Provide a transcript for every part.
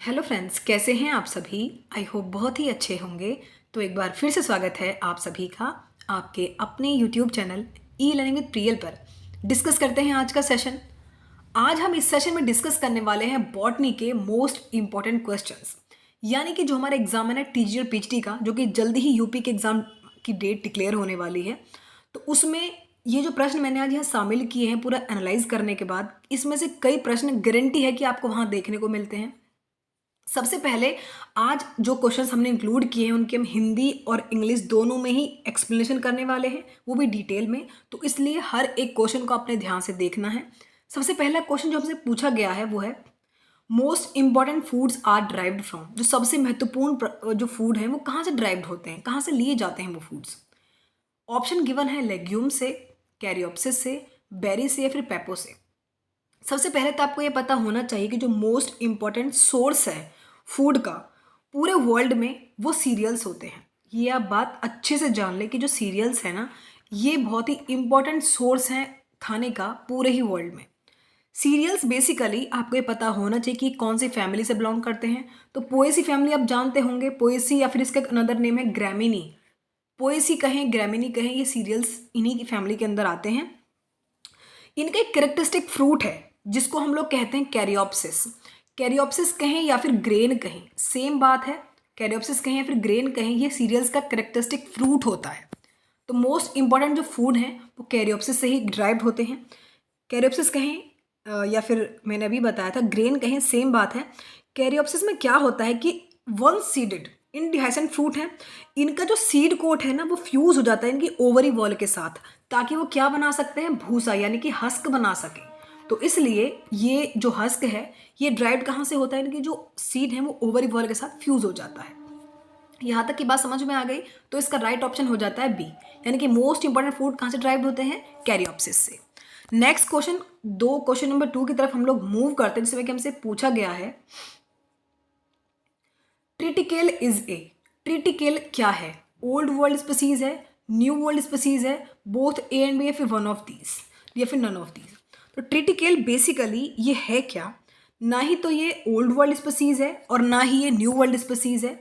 Hello friends, कैसे हैं आप सभी। आई होप बहुत ही अच्छे होंगे। तो एक बार फिर से स्वागत है आप सभी का आपके अपने YouTube channel e learning with Priyal पर। डिस्कस करते हैं आज का सेशन। आज हम इस सेशन में डिस्कस करने वाले हैं बॉटनी के मोस्ट इंपॉर्टेंट क्वेश्चंस, यानी कि जो हमारा एग्जाम है ना टीजी और पीएचडी का, जो कि जल्दी ही यूपी के एग्जाम की डेट डिक्लेयर होने वाली है। तो उसमें ये जो प्रश्न मैंने आज यहाँ शामिल किए हैं, पूरा एनालाइज करने के बाद इसमें से कई प्रश्न गारंटी है कि आपको वहाँ देखने को मिलते हैं। सबसे पहले आज जो क्वेश्चंस हमने इंक्लूड किए हैं उनके हम हिंदी और इंग्लिश दोनों में ही एक्सप्लेनेशन करने वाले हैं, वो भी डिटेल में। तो इसलिए हर एक क्वेश्चन को अपने ध्यान से देखना है। सबसे पहला क्वेश्चन जो हमसे पूछा गया है वो है most important foods are derived from. जो सबसे महत्वपूर्ण जो फूड है वो कहाँ से ड्राइव्ड होते हैं, कहाँ से लिए जाते हैं वो फूड्स। ऑप्शन गिवन है लेग्यूम से, कैरियोप्सिस से, बेरी से या फिर पेपो से। सबसे पहले तो आपको ये पता होना चाहिए कि जो मोस्ट इम्पॉर्टेंट सोर्स है फूड का पूरे वर्ल्ड में वो सीरियल्स होते हैं। ये आप बात अच्छे से जान लें कि जो सीरियल्स है ना, ये बहुत ही इम्पॉर्टेंट सोर्स हैं खाने का पूरे ही वर्ल्ड में। सीरियल्स बेसिकली आपको ये पता होना चाहिए कि कौन सी फैमिली से बिलोंग करते हैं। तो पोएसी फैमिली आप जानते होंगे, पोएसी या फिर इसका अनदर नेम है ग्रैमिनी। पोएसी कहें, ग्रैमिनी कहें, ये सीरियल्स इन्हीं की फैमिली के अंदर आते हैं। इनका एक कैरेक्टरिस्टिक फ्रूट है जिसको हम लोग कहते हैं कैरियोप्सिस। कैरियोप्सिस कहें या फिर ग्रेन कहें, सेम बात है। कैरियोप्सिस कहें या फिर ग्रेन कहें, ये सीरियल्स का कैरेक्टरिस्टिक फ्रूट होता है। तो मोस्ट इंपॉर्टेंट जो फूड हैं वो कैरियोप्सिस से ही ड्राइव्ड होते हैं। कैरियोप्सिस कहें या फिर मैंने अभी बताया था ग्रेन कहें, सेम बात है। कैरियोप्सिस में क्या होता है कि वन सीडेड इनडिहाइसेंट फ्रूट है। इनका जो सीड कोट है ना वो फ्यूज हो जाता है इनकी ओवरी वॉल के साथ, ताकि वो क्या बना सकते हैं, भूसा यानी कि हस्क बना सके। तो इसलिए ये जो हस्क है ये ड्राइव्ड कहाँ से होता है, इनकी जो सीड है वो ओवरी वॉल के साथ फ्यूज हो जाता है। यहाँ तक की बात समझ में आ गई। तो इसका राइट ऑप्शन हो जाता है बी, यानी कि मोस्ट इंपॉर्टेंट फूड कहाँ से ड्राइव्ड होते हैं, कैरियोप्सिस से। नेक्स्ट क्वेश्चन, क्वेश्चन नंबर 2 की तरफ हम लोग मूव करते हैं, जिसमें कि हमसे पूछा गया है ट्रिटिकेल इज ए। ट्रिटिकेल क्या है, ओल्ड वर्ल्ड स्पीसीज है, न्यू वर्ल्ड स्पीसीज है, बोथ ए एंड बी या फिर वन ऑफ दीज या फिर नन ऑफ दीज। तो ट्रिटिकेल बेसिकली ये है क्या, ना ही तो ये ओल्ड वर्ल्ड स्पीसीज है और ना ही ये न्यू वर्ल्ड स्पीसीज है।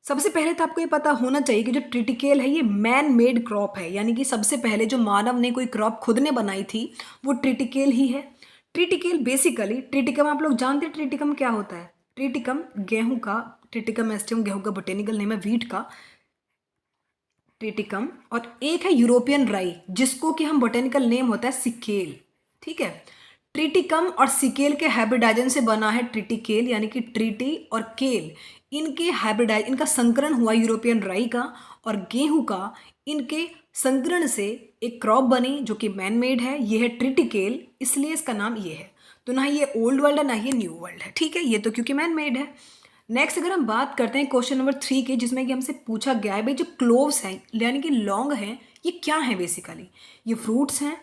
सबसे पहले तो आपको ये पता होना चाहिए कि जो ट्रिटिकेल है ये मैन मेड क्रॉप है, यानी कि सबसे पहले जो मानव ने कोई क्रॉप खुद ने बनाई थी वो ट्रिटिकेल ही है। ट्रिटिकेल बेसिकली, ट्रिटिकम आप लोग जानते हैं ट्रिटिकम क्या होता है। ट्रिटिकम गेहूं का, ट्रिटिकम एस्टियम गेहूं का बोटेनिकल नेम है, व्हीट का ट्रिटिकम। और एक है यूरोपियन राई जिसको कि हम बोटेनिकल नेम होता है सिकेल। ठीक है, ट्रिटिकम और सिकेल के हाइब्रिडाइजेशन से बना है ट्रिटिकेल, यानी कि ट्रिटी और केल इनके हाइब्रिडाइज, इनका संकरण हुआ यूरोपियन राई का और गेहूं का, इनके संकरण से एक क्रॉप बनी जो कि मैन मेड है, ये है ट्रिटिकेल, इसलिए इसका नाम ये है। तो ना ये ओल्ड वर्ल्ड है ना ये न्यू वर्ल्ड है। ठीक है, ये तो क्योंकि मैन मेड है। नेक्स्ट अगर हम बात करते हैं क्वेश्चन नंबर 3 की, जिसमें कि हमसे पूछा गया है भाई जो क्लोव्स हैं यानी कि लौंग हैं ये क्या हैं। बेसिकली ये फ्रूट्स हैं,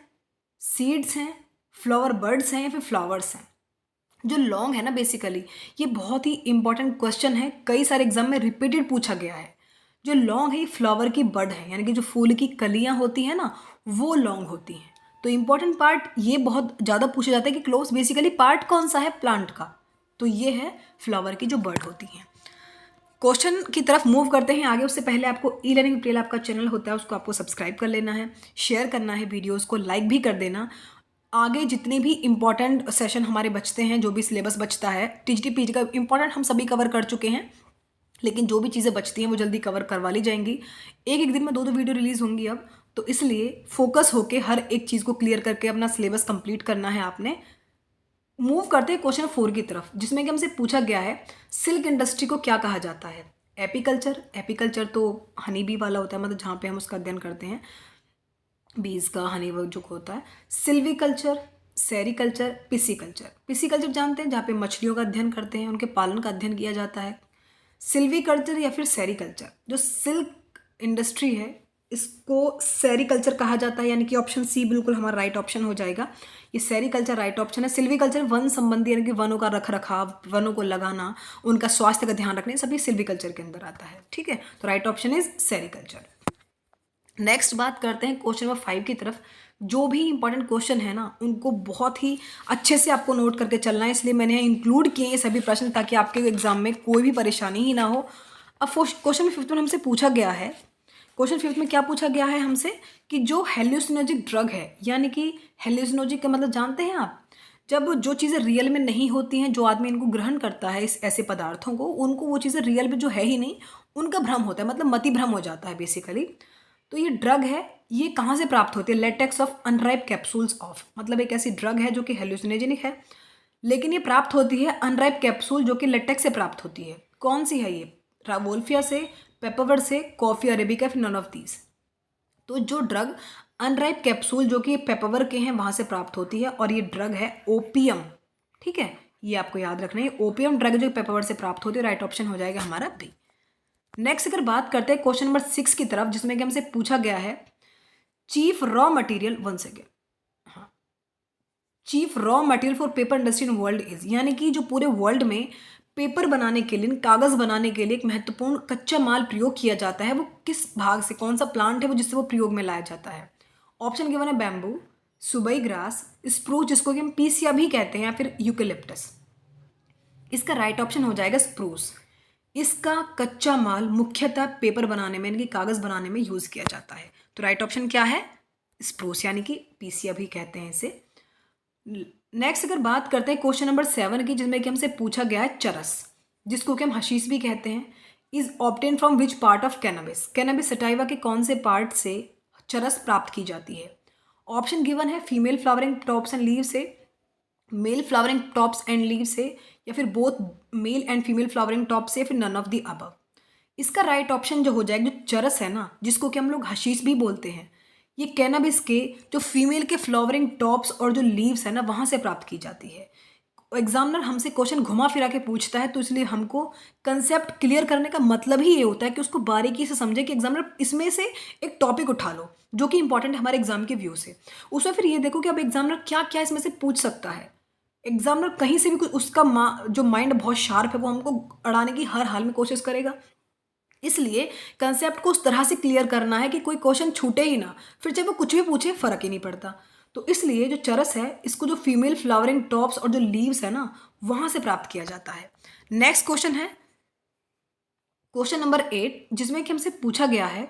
सीड्स हैं, फ्लावर बर्ड्स हैं या फिर फ्लावर्स हैं। जो लौंग है ना बेसिकली ये बहुत ही इंपॉर्टेंट क्वेश्चन है, कई सारे एग्जाम में रिपीटेड पूछा गया है। जो लौंग है ये फ्लावर की बड है, यानी कि जो फूल की कलियां होती हैं ना वो लौंग होती हैं। तो इंपॉर्टेंट पार्ट ये बहुत ज़्यादा पूछा जाता है कि क्लोव्स बेसिकली पार्ट कौन सा है प्लांट का, तो ये है फ्लावर की जो बर्ड होती हैं। क्वेश्चन की तरफ मूव करते हैं आगे। उससे पहले आपको ई लर्निंग प्रियल आपका चैनल होता है उसको आपको सब्सक्राइब कर लेना है, शेयर करना है, वीडियोस को लाइक भी कर देना। आगे जितने भी इंपॉर्टेंट सेशन हमारे बचते हैं, जो भी सिलेबस बचता है टीजीटी पीजी का इंपॉर्टेंट हम सभी कवर कर चुके हैं, लेकिन जो भी चीज़ें बचती हैं वो जल्दी कवर करवा ली जाएंगी। एक एक दिन में 2-2 वीडियो रिलीज़ होंगी अब, तो इसलिए फोकस होकर हर एक चीज़ को क्लियर करके अपना सिलेबस कंप्लीट करना है आपने। मूव करते हैं क्वेश्चन 4 की तरफ, जिसमें कि हमसे पूछा गया है सिल्क इंडस्ट्री को क्या कहा जाता है। एपीकल्चर, एपीकल्चर तो हनी बी वाला होता है, मतलब जहाँ पे हम उसका अध्ययन करते हैं बीज का, हनी वर्क जो होता है। Silviculture, sericulture, pisciculture. पिसीकल्चर जानते हैं जहाँ पे मछलियों का अध्ययन करते हैं, उनके पालन का अध्ययन किया जाता है। सिल्वीकल्चर या फिर सेरीकल्चर, जो सिल्क इंडस्ट्री है इसको सेरीकल्चर कहा जाता है, यानी कि ऑप्शन सी बिल्कुल हमारा राइट ऑप्शन हो जाएगा। ये सेरीकल्चर राइट ऑप्शन है। सिल्वीकल्चर वन संबंधी, यानी कि वनों का रख रखाव, वनों को लगाना, उनका स्वास्थ्य का ध्यान रखना, सभी सिल्वीकल्चर के अंदर आता है। ठीक है, तो right option is sericulture. Next बात करते हैं क्वेश्चन नंबर 5 की तरफ, जो भी इंपॉर्टेंट क्वेश्चन है ना उनको बहुत ही अच्छे से आपको नोट करके चलना है, इसलिए मैंने इंक्लूड किए ये सभी प्रश्न ताकि आपके एग्जाम में कोई भी परेशानी ही ना हो। अब क्वेश्चन 5 में हमसे पूछा गया है, क्वेश्चन 5 में क्या पूछा गया है हमसे कि जो हेल्यूसिनोजिक ड्रग है, यानी कि हेल्यूसिनोजिक का मतलब जानते हैं आप, जब जो चीज़ें रियल में नहीं होती हैं, जो आदमी इनको ग्रहण करता है इस ऐसे पदार्थों को, उनको वो चीज़ें रियल में जो है ही नहीं, उनका भ्रम होता है, मतलब मति भ्रम हो जाता है बेसिकली। तो ये ड्रग है, ये कहाँ से प्राप्त होती है? Latex of unripe capsules of, मतलब एक ऐसी ड्रग है जो कि हेल्यूसिनोजेनिक है, लेकिन ये प्राप्त होती है अनराइप कैप्सूल जो कि लेटेक्स से प्राप्त होती है। कौन सी है ये? वोल्फिया से, पेपावर से, कॉफी अरेबिका, फिर नन ऑफ दीज। तो जो ड्रग अनराइप कैप्सूल जो कि पेपावर के हैं वहाँ से प्राप्त होती है, और ये ड्रग है ओपियम। ठीक है, ये आपको याद रखना है, ओपियम ड्रग जो पेपावर से प्राप्त होती है। राइट ऑप्शन हो जाएगा हमारा बी। नेक्स्ट अगर बात करते हैं क्वेश्चन नंबर 6 की तरफ, जिसमें कि हमसे पूछा गया है chief raw material, one second, हाँ, chief raw material for paper industry in world is, यानी कि जो पूरे वर्ल्ड में पेपर बनाने के लिए, कागज़ बनाने के लिए एक महत्वपूर्ण कच्चा माल प्रयोग किया जाता है, वो किस भाग से, कौन सा प्लांट है वो जिससे वो प्रयोग में लाया जाता है? ऑप्शन गिवन है बैम्बू, सुबई ग्रास, स्प्रूस जिसको कि हम पीसिया भी कहते हैं, या फिर यूकेलिप्टस। इसका राइट ऑप्शन हो जाएगा स्प्रूस। इसका कच्चा माल मुख्यतः पेपर बनाने में, यानी कि कागज़ बनाने में यूज़ किया जाता है। तो राइट ऑप्शन क्या है? स्प्रूस, यानी कि पीसिया भी कहते हैं इसे। नेक्स्ट अगर बात करते हैं क्वेश्चन नंबर 7 की, जिसमें कि हमसे पूछा गया है चरस, जिसको कि हम हशीश भी कहते हैं, is obtain from which part of cannabis, cannabis sativa के कौन से पार्ट से चरस प्राप्त की जाती है? ऑप्शन गिवन है female flowering tops and leave से, male flowering tops and leave से, या फिर both male and female flowering top से, फिर नन ऑफ द अबव। इसका राइट ऑप्शन जो हो जाएगा, जो चरस है ना, जिसको कि हम लोग हशीश भी बोलते हैं, ये कैनबिस के जो फीमेल के फ्लावरिंग टॉप्स और जो लीव्स है ना वहाँ से प्राप्त की जाती है। एग्जामिनर हमसे क्वेश्चन घुमा फिरा के पूछता है, तो इसलिए हमको कंसेप्ट क्लियर करने का मतलब ही ये होता है कि उसको बारीकी से समझे, कि एग्जामिनर इसमें से एक टॉपिक उठा लो जो कि इंपॉर्टेंट है हमारे एग्जाम के व्यू से, उसमें फिर ये देखो कि अब एग्जामिनर क्या क्या इसमें से पूछ सकता है। एग्जामिनर कहीं से भी कुछ, उसका जो माइंड बहुत शार्प है वो हमको अड़ाने की हर हाल में कोशिश करेगा, इसलिए कंसेप्ट को उस तरह से क्लियर करना है कि कोई क्वेश्चन छूटे ही ना, फिर चाहे वो कुछ भी पूछे फर्क ही नहीं पड़ता। तो इसलिए जो चरस है, इसको जो फीमेल फ्लावरिंग टॉप्स और जो लीव्स है ना वहां से प्राप्त किया जाता है। नेक्स्ट क्वेश्चन है क्वेश्चन नंबर 8, जिसमें कि हमसे पूछा गया है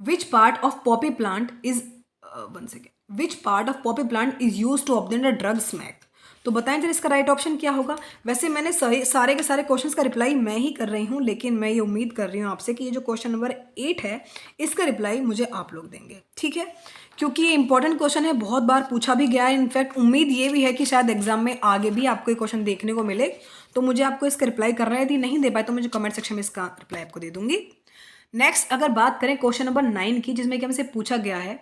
which part of poppy plant is, one second, which part of poppy plant is use to obtain the drug smack. तो बताएं जरा इसका राइट ऑप्शन क्या होगा। वैसे मैंने सारे के सारे क्वेश्चंस का रिप्लाई मैं ही कर रही हूँ, लेकिन मैं ये उम्मीद कर रही हूँ आपसे कि ये जो क्वेश्चन नंबर 8 है इसका रिप्लाई मुझे आप लोग देंगे, ठीक है, क्योंकि ये इंपॉर्टेंट क्वेश्चन है, बहुत बार पूछा भी गया है। इनफैक्ट उम्मीद ये भी है कि शायद एग्जाम में आगे भी आपको ये क्वेश्चन देखने को मिले, तो मुझे आपको इसका रिप्लाई करना है। यदि नहीं दे पाए तो मुझे कमेंट सेक्शन में इसका रिप्लाई आपको दे दूंगी। नेक्स्ट अगर बात करें क्वेश्चन नंबर 9 की, जिसमें कि हमसे पूछा गया है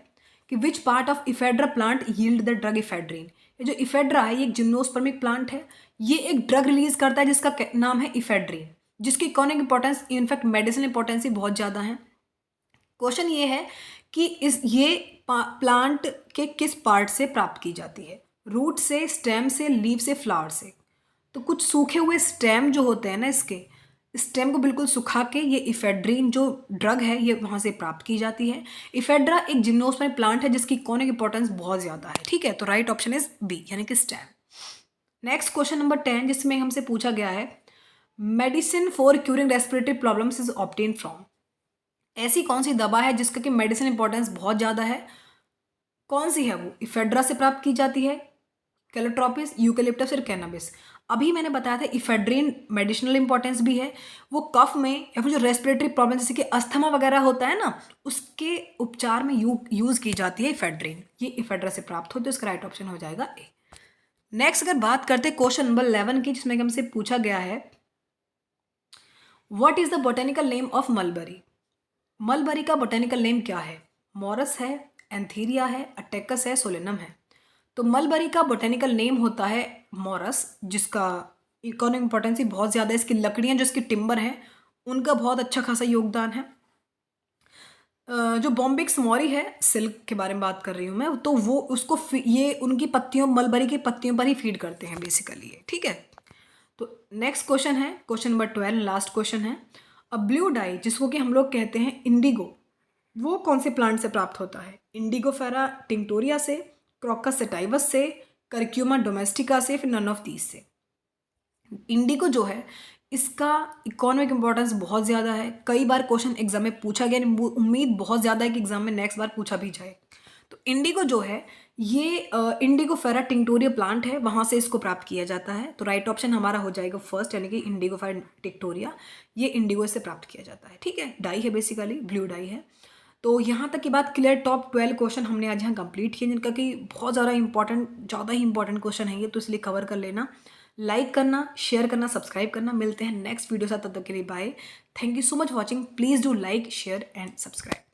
कि which part of ephedra plant yield the drug ephedrine. ये जो इफेड्रा है ये एक जिम्नोस्पर्मिक प्लांट है, ये एक ड्रग रिलीज करता है जिसका नाम है इफेड्रीन, जिसकी economic importance, in fact medicine importance ही बहुत ज़्यादा है। क्वेश्चन ये है कि ये प्लांट के किस पार्ट से प्राप्त की जाती है? रूट से, स्टेम से, लीव से, फ्लावर से। तो कुछ सूखे हुए स्टेम जो होते हैं ना, इसके स्टेम को बिल्कुल सुखा के ये इफेड्रीन जो ड्रग है ये वहाँ से प्राप्त की जाती है। इफेड्रा एक जिम्नोस्पर्म प्लांट है जिसकी इकोनॉमिक इंपॉर्टेंस बहुत ज़्यादा है, ठीक है, तो राइट ऑप्शन इज बी, यानी कि स्टेम। नेक्स्ट क्वेश्चन नंबर 10, जिसमें हमसे पूछा गया है medicine for curing respiratory problems is obtain from. ऐसी कौन सी दवा है जिसका कि मेडिसिन इंपॉर्टेंस बहुत ज़्यादा है, कौन सी है वो? इफेड्रा से प्राप्त की जाती है, कैलोट्रोपिस, यूकेलिप्टस और कैनबिस। अभी मैंने बताया था इफेड्रीन मेडिसिनल इंपॉर्टेंस भी है, वो कफ में या फिर जो रेस्पिरेटरी प्रॉब्लम जैसे कि अस्थमा वगैरह होता है ना उसके उपचार में यूज़ की जाती है इफेड्रीन, ये इफेड्रा से प्राप्त होती है, इसका राइट ऑप्शन हो जाएगा ए। नेक्स्ट अगर बात करते हैं क्वेश्चन नंबर 11 की, जिसमें हमसे पूछा गया है what is the botanical name of mulberry. Mulberry का बोटेनिकल नेम क्या है? मॉरस है, एंथीरिया है, अटेकस है, सोलेनम है। तो मलबरी का बोटेनिकल नेम होता है मॉरस, जिसका इकोनॉमिक इंपॉर्टेंस ही बहुत ज़्यादा है। इसकी लकड़ियाँ जो इसकी टिम्बर हैं उनका बहुत अच्छा खासा योगदान है। जो बॉम्बिक्स मॉरी है, सिल्क के बारे में बात कर रही हूँ मैं, तो वो उसको ये उनकी पत्तियों, मलबरी की पत्तियों पर ही फीड करते हैं बेसिकली ये, ठीक है। तो नेक्स्ट क्वेश्चन है क्वेश्चन नंबर 12, लास्ट क्वेश्चन है। अब ब्लू डाई जिसको कि हम लोग कहते हैं इंडिगो, वो कौन से प्लांट से प्राप्त होता है? इंडिगोफेरा टिंक्टोरिया से, क्रोकस सटाइवस से, करक्यूमा डोमेस्टिका से, फिर नन ऑफ दीज से। इंडिगो जो है इसका इकोनॉमिक इंपॉर्टेंस बहुत ज़्यादा है। कई बार क्वेश्चन एग्जाम में पूछा गया, उम्मीद बहुत ज़्यादा है कि एग्जाम में नेक्स्ट बार पूछा भी जाए। तो इंडिगो जो है ये इंडिगो फेरा टिंक्टोरिया प्लांट है, वहाँ से इसको प्राप्त किया जाता है। तो राइट ऑप्शन हमारा हो जाएगा फर्स्ट, यानी कि इंडिगो फेरा टिंक्टोरिया, ये इंडिगो से प्राप्त किया जाता है। ठीक है, डाई है, बेसिकली ब्लू डाई है। तो यहाँ तक की बात क्लियर। टॉप 12 क्वेश्चन हमने आज यहाँ कंप्लीट किए, जिनका कि बहुत ज़्यादा ही इंपॉर्टेंट क्वेश्चन है ये, तो इसलिए कवर कर लेना। लाइक करना, शेयर करना, सब्सक्राइब करना। मिलते हैं नेक्स्ट वीडियो साथ, तब तक के लिए bye. Thank you so much watching. Please do like, share and subscribe.